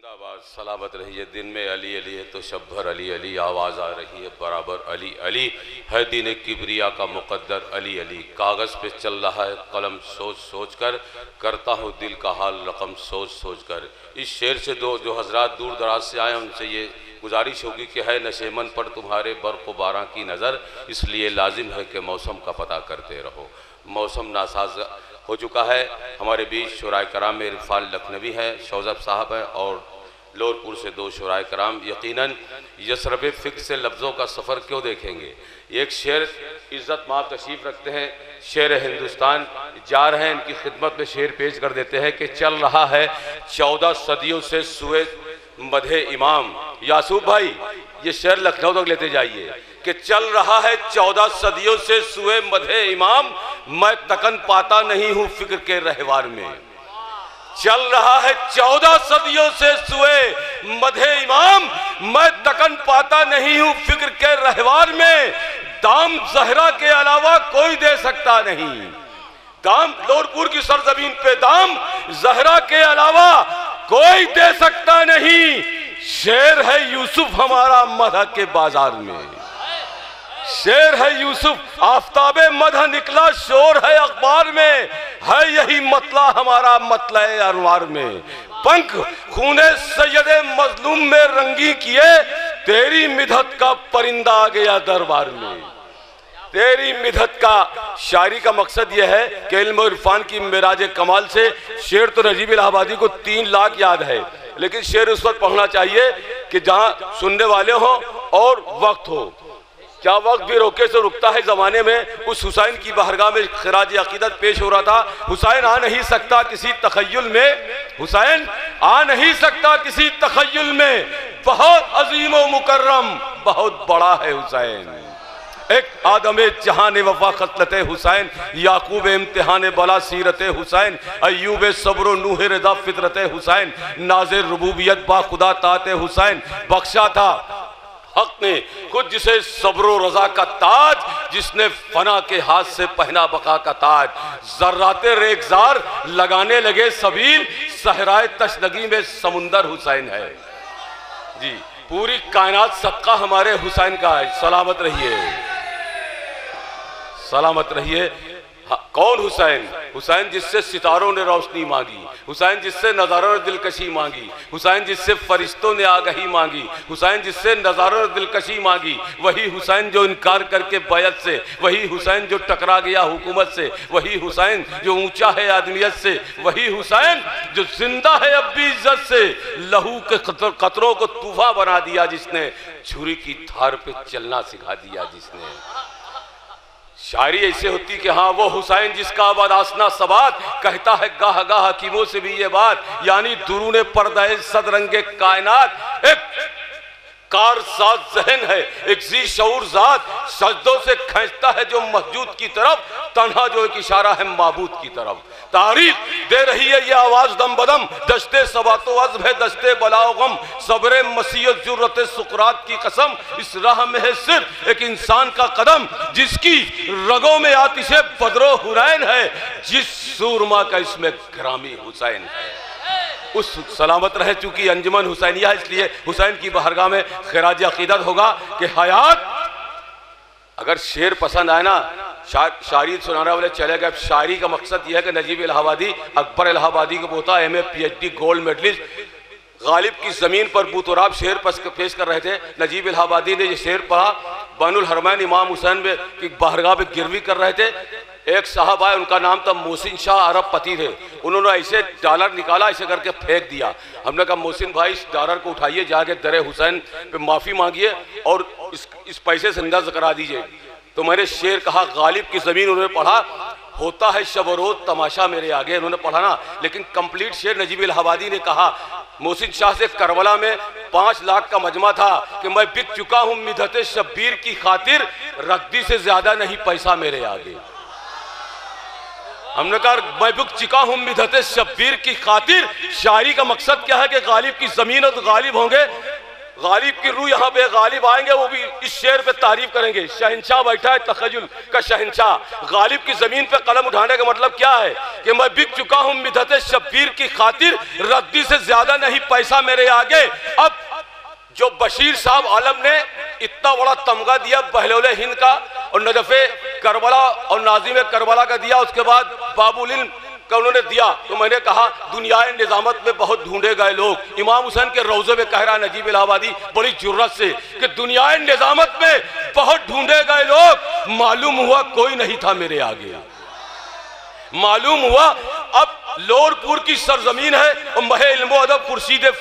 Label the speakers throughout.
Speaker 1: जिंदाबाद सलामत रहिए। दिन में अली अली है तो शब भर अली अली आवाज़ आ रही है बराबर अली अली है। दीन किबरिया का मुकद्दर अली अली। कागज़ पे चल रहा है कलम सोच सोच कर, करता हूँ दिल का हाल रकम सोच सोच कर। इस शेर से जो हजरात दूर दराज से आए उनसे ये गुजारिश होगी कि है नशेमन पर तुम्हारे बर्फ़ बारां की नज़र, इसलिए लाजिम है कि मौसम का पता करते रहो। मौसम नासाज हो चुका है। हमारे बीच शुराए कराम में इरफान लखनवी हैं, शौज़ब साहब हैं और लोरपुर से दो शुराए कराम। यकीनन यसरब फ़िक्र से लफ्ज़ों का सफ़र क्यों देखेंगे। एक शेर इज़्ज़त माब तशरीफ़ रखते हैं, शेर हिंदुस्तान जा रहे हैं, इनकी खिदमत में शेर पेश कर देते हैं कि चल रहा है 14 सदियों से सुए मधे इमाम। यासूब भाई ये शेर लखनऊ तक लेते जाइए कि चल रहा है 14 सदियों से सुए मधे इमाम, मैं तकन पाता नहीं हूँ फिक्र के रहवार में। चल रहा है 14 सदियों से सुए मधे इमाम, मैं तकन पाता नहीं हूँ फिक्र के रहवार में। दाम जहरा के अलावा कोई दे सकता नहीं, दाम लोरपुर की सरजमीन पे दाम जहरा के अलावा कोई दे सकता नहीं। शेर है यूसुफ हमारा मदह के बाजार में, शेर है यूसुफ आफ्ताबे मदह निकला शोर है अखबार में, है यही मतला हमारा मतला अनवार में। पंख खूने सैयदे मजलूम में रंगी किए, तेरी मिधत का परिंदा आ गया दरबार में। तेरी मिधत का शायरी का मकसद यह है कि इल्म और इरफान की मिराज कमाल से शेर तो नजीब इलाहाबादी को 3 लाख याद है, लेकिन शेर उस वक्त पढ़ना चाहिए कि जहाँ सुनने वाले हों और वक्त हो। क्या वक्त भी रोके से रुकता है ज़माने में। उस हुसैन की बारगाह में खिराज अकीदत पेश हो रहा था। हुसैन आ नहीं सकता किसी तखय्युल में, हुसैन आ नहीं सकता किसी तखय्युल में, बहुत अजीम व मुकर्रम बहुत बड़ा है हुसैन। एक आदमे जहान वफा खतलते हुसैन, याकूब इम्तिहान बला सीरत हुसैन, अय्यूब सब्र नूह रज़ा फितरत हुसैन, नाज़िर रुबूबियत बा खुदा ताते हुसैन। बख्शा था हक ने खुद जिसे सब्र रजा का ताज, जिसने फना के हाथ से पहना बका का ताज। जर्राते रेगजार लगाने लगे सबील, सहराए तशनगी में समुंदर हुसैन है। जी पूरी कायनात सदका हमारे हुसैन का है। सलामत रहिए सलामत रहिए। कौन हुसैन? हुसैन जिससे सितारों ने रोशनी मांगी, हुसैन जिससे नज़ारों ने दिलकशी मांगी, हुसैन जिससे फरिश्तों ने आगही मांगी, हुसैन जिससे नज़ारों ने दिलकशी मांगी। वही हुसैन जो इनकार करके बैत से, वही हुसैन जो टकरा गया हुकूमत से, वही हुसैन जो ऊंचा है आदमियत से, वही हुसैन जो जिंदा है अब भी इज्जत से। लहू के कतरों को तूफा बना दिया जिसने, छुरी की धार पे चलना सिखा दिया जिसने। शायरी ऐसे होती कि हाँ वो हुसैन जिसका आबाद आसना सबात, कहता है गाह गाह हकीमों से भी ये बात, यानी दुरूने पर्दाए सदरंगे कायनात। एक कार साज जहन है, एक जी शऊर जात, सजदों से खींचता है जो मस्जूद की तरफ, तन्हा जो एक इशारा है माबूद की तरफ। तारीफ दे रही है ये आवाज दम बदम, दस्ते सबातो अज़्ब है दस्ते बलाओ गम, सब्रे मसीयत जुर्रत सुकरात की कसम, इस राह में है सिर्फ एक इंसान का कदम, जिसकी रगों में आतिशे बदरो हुरैन है, जिस सूरमा का इसमें ग्रामी हुसैन है। उस सलामत रहे चूंकि अंजुमन हुसैनिया, इसलिए हुसैन की बारगाह में खिराज अकीदत होगा कि हयात। अगर शेर पसंद आए ना, शायरी सुनाने वाले चले गए। शायरी का मकसद यह है कि नजीब इलाहाबादी अकबर इलाहाबादी को पोता MA PhD gold medalist Ghalib की ज़मीन पर बूतराब शेर पेश कर रहे थे। नजीब इलाहाबादी ने ये शेर पढ़ा, बानुल हरमैन इमाम हुसैन की बारगाह में गिरवी कर रहे थे। एक साहब आए, उनका नाम था मोहसिन शाह, अरब पति थे। उन्होंने ऐसे डॉलर निकाला, ऐसे करके फेंक दिया। हमने कहा मोहसिन भाई इस डॉलर को उठाइए, जाके दरे हुसैन पे माफ़ी मांगिए और इस पैसे से अंदाज करा दीजिए। तो मैंने शेर कहा, गालिब की ज़मीन उन्होंने पढ़ा, होता है शब रोज़ तमाशा मेरे आगे, उन्होंने पढ़ा ना, लेकिन कंप्लीट शेर नजीब इलाहाबादी ने कहा। मोहसिन शाह से करबला में 5 लाख का मजमा था कि मैं बिक चुका हूँ मिधते शब्बीर की खातिर, रद्दी से ज्यादा नहीं पैसा मेरे आगे। हमने कहा मैं बिक चुका हूँ मिधते शब्बीर की खातिर। शायरी का मकसद क्या है कि गालिब की जमीन और तो गालिब होंगे,
Speaker 2: गालिब की रूह यहाँ पे गालिब आएंगे, वो भी इस शेर पे तारीफ करेंगे। शहंशाह बैठा है तखजुल का शहंशाह, गालिब की जमीन पे कलम उठाने का मतलब क्या है कि मैं बिक चुका हूँ मिदत शब्बीर की खातिर, रद्दी से ज्यादा नहीं पैसा मेरे आगे। अब जो बशीर साहब आलम ने इतना बड़ा तमगा दिया बहलोले हिंद का और नजफे करबला और नाजिम करबला का दिया, उसके बाद बाबुल इल्म का उन्होंने दिया, तो मैंने कहा दुनिया निजामत में बहुत ढूंढे गए लोग। इमाम हुसैन के रोजे में कह रहा नजीब इलाहाबादी बड़ी जुर्रत से कि दुनिया निजामत में बहुत ढूंढे गए लोग, मालूम हुआ कोई नहीं था मेरे आगे। मालूम हुआ अब लोरपुर की सरजमीन है और महे इल्म अदब खुर्शीद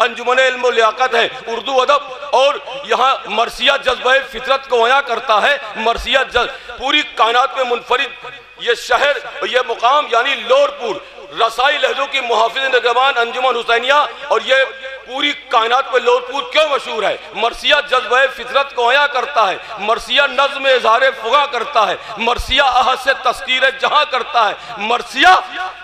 Speaker 2: अंजुमन इल्म लियाकत है उर्दू अदब, और यहाँ मरसिया जज्बे फितरत को अया करता है। मरसिया पूरी कायनात में मुनफरिद ये शहर, ये मुकाम यानी लोरपुर, रसाई लहजों की मुहाफिज निगरान अंजुमन हुसैनिया, और ये पूरी कायनात में लोरपुर क्यों मशहूर है? मरसिया जज्बे फितरत को अया करता है, मरसिया नज़्म इज़हारे फुगा करता है, मरसिया अहद से तस्कीर जहां करता है, मरसिया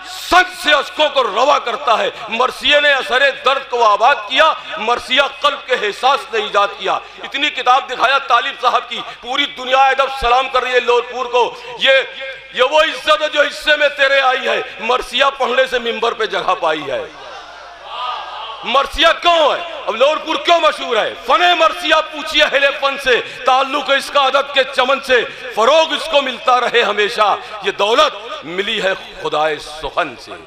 Speaker 2: सच से अशकों को रवा करता है, मरसिया ने असरे दर्द को आबाद किया, मरसिया कल्ब के एहसास ने ईजाद किया। इतनी किताब दिखाया तालिब साहब की, पूरी दुनिया अदब सलाम कर रही है लोरपुर को। ये वो इज्जत है जो हिस्से में तेरे आई है, मरसिया पढ़ने से मिंबर पे जगह पाई है। मरसिया क्यों है, अब लोरपुर क्यों मशहूर है? फने मरसिया पूछिए अहले फन से, ताल्लुक इसका अदब के चमन से, फरोग इसको मिलता रहे हमेशा, ये दौलत मिली है खुदाए सुखन से।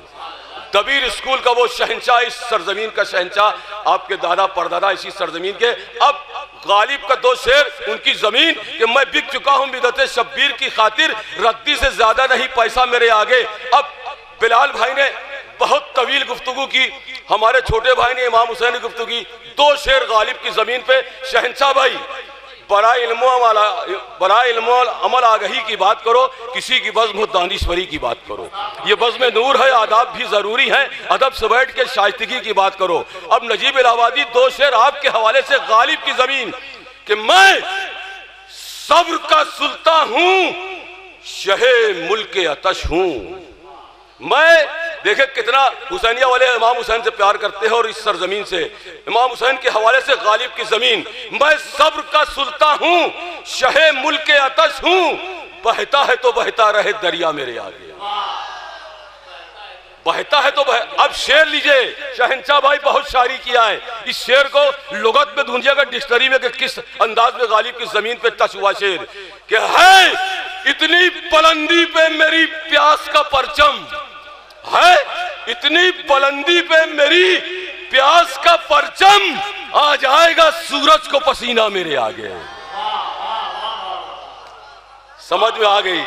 Speaker 2: दबीर स्कूल का वो शहंशाह, इस सरजमीन का शहंशाह, आपके दादा परदादा इसी सरजमीन के। अब गालिब का दो शेर, उनकी जमीन कि मैं बिक चुका हूं मिदत शब्बीर की खातिर, रद्दी से ज्यादा नहीं पैसा मेरे आगे। अब बिलाल भाई ने बहुत तवील गुफ्तगू की, हमारे छोटे भाई ने इमाम हुसैन की गुफ्तगू की। दो शेर गालिब की जमीन पे। शहंशाह भाई बड़ा इल्म अमल आगही की बात करो, किसी की बज़्म दानिश्वरी की बात करो, ये बज़्म नूर है, आदाब भी जरूरी है, अदब से बैठ के शाइस्तगी की बात करो। अब नजीब इलाहाबादी दो शेर आपके हवाले से गालिब की जमीन कि मैं सब्र का सुल्तान हूं, शहे मुल्क अतश हूं। मैं देखे कितना हुसैनिया वाले इमाम हुसैन से प्यार करते हैं, और इस सरजमीन से इमाम हुसैन के हवाले से गालिब की जमीन, मैं सब्र का सुल्तान हूं, शहे मुल्क अतश हूं, बहता है तो बहता रहे दरिया मेरे आगे, बहता है तो अब शेर लीजिए, शहंशाह भाई बहुत शायरी किया है, इस शेर को लुगत में ढूंढिएगा डिक्शनरी में कि किस अंदाज में गालिब की जमीन पे टच हुआ शेर कि है इतनी बुलंदी पे मेरी प्यास का परचम है, इतनी बुलंदी पे मेरी प्यास का परचम, आ जाएगा सूरज को पसीना मेरे आगे। समझ में आ गई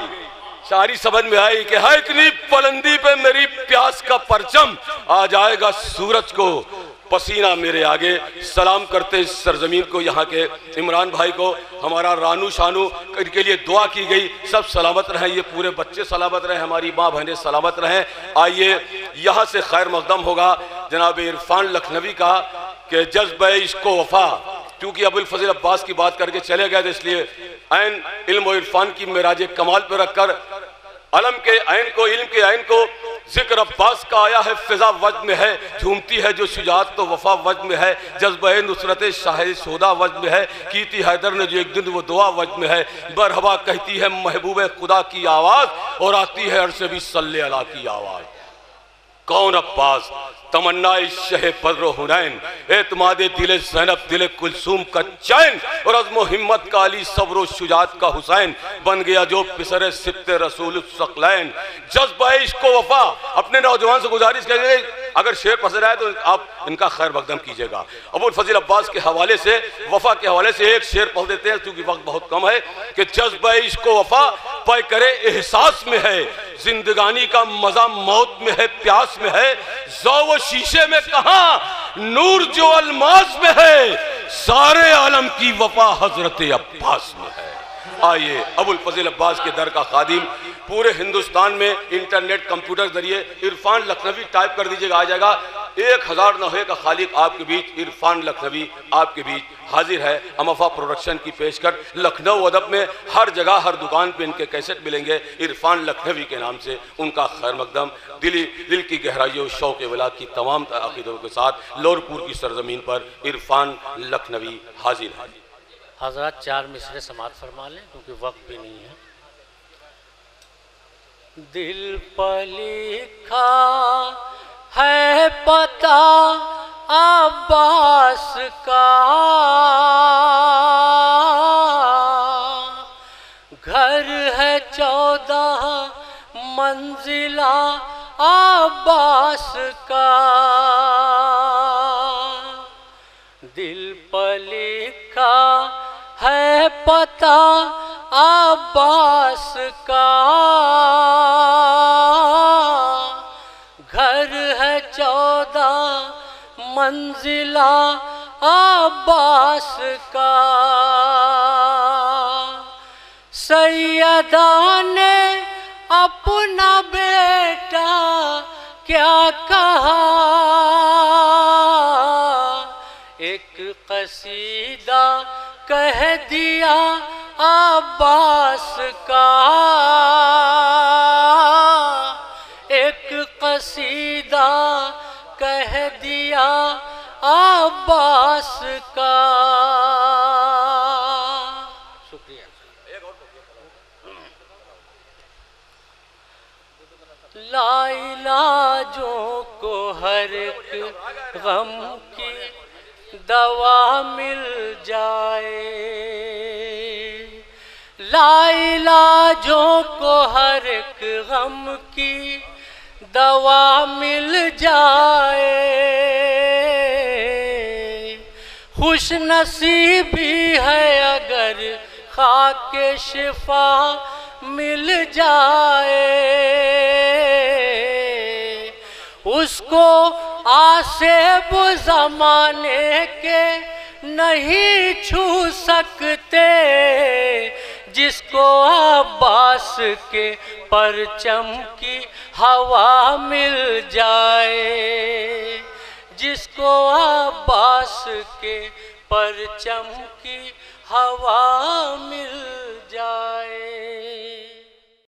Speaker 2: शायरी, समझ में आई कि है इतनी बुलंदी पे मेरी प्यास का परचम, आ जाएगा सूरज को पसीना मेरे आगे। सलाम करते इस सरजमीन को, यहाँ के इमरान भाई को, हमारा रानू शानू के लिए दुआ की गई, सब सलामत रहें, ये पूरे बच्चे सलामत रहें, हमारी माँ बहनें सलामत रहें। आइए यहाँ से खैर मकदम होगा जनाब इरफान लखनवी का कि जज्बे इश्क़ो वफा, क्योंकि अबुल फज़ल अब्बास की बात करके चले गए, तो इसलिए ऐन इल्म और इरफान की मेराज कमाल पर रखकर अलम के ऐन को, इल्म के ऐन को, जिक्र अब्बास का आया है, फिजा वज्द में है, झूमती है जो शुजात तो वफा वज्द में है, जज्बे नुसरत शाहिद सोदा वज्द में है, कीती हैदर ने जो एक दिन वो दुआ वज्द में है, बरहबा कहती है महबूब खुदा की आवाज़, और आती है अर्श भी सल्ले अला की आवाज़। कौन अब्बास तमन्ना शहे बद्र हुनैन, एतमादे दिले ज़ैनब दिले कुलसूम का चैन, और अज़्म हिम्मत का अली सब्र शुजात का हुसैन, बन गया जो पिसरे सिब्ते रसूल सकलैन। जज्बा इश्क़ो वफा, अपने नौजवान से गुजारिश करेंगे अगर शेर पसंद आए तो आप इनका खैर मकदम कीजिएगा। अबुल फज़ल अब्बास के हवाले से, वफा के हवाले से एक शेर पढ़ देते हैं क्योंकि वक्त बहुत कम है कि जज्बा इश्क़ो वफा पे करे एहसास में है, जिंदगानी का मजा मौत में है, प्यास में है, ज़ौ शीशे में कहा नूर जो अलमास में है, सारे आलम की वफा हजरत अब्बास में है। आइए अबुल फज़ल अब्बास के दर का खादिम, पूरे हिंदुस्तान में इंटरनेट कंप्यूटर जरिए इरफान लखनवी टाइप कर दीजिएगा, आ जाएगा। 1000 नहे का खालिक आपके बीच इरफान लखनवी आपके बीच हाजिर है। अमफा प्रोडक्शन की पेशकर लखनऊ अदब में हर जगह हर दुकान पे इनके कैसेट मिलेंगे इरफान लखनवी के नाम से। उनका खैर मकदम दिल की गहराइयों शौक़ वला की तमाम अक़ीदों के साथ लोरपुर की सरजमीन पर इरफान लखनवी हाजिर है।
Speaker 3: हज़रत 4 मिसरे समाअत फरमा लें क्योंकि वक्त भी नहीं है। दिल पर लिखा है पता अब्बास का, घर है 14 मंजिला अब्बास का। दिल पर लिखा है पता अब्बास का, घर है 14 मंजिला अब्बास का। सैयदा ने अपना बेटा क्या कहा, एक कसीदा कह दिया अब्बास का, एक कसीदा कह दिया अब्बास का। शुक्रिया। लाइलाजों को हर एक गम की दवा मिल जाए, लाइलाजों को हर एक गम की दवा मिल जाए। खुश नसीबी है अगर खाके शिफा मिल जाए, उसको आसेब ज़माने के नहीं छू सकते, जिसको अब्बास के परचम की हवा मिल जाए, जिसको अब्बास के परचम की हवा मिल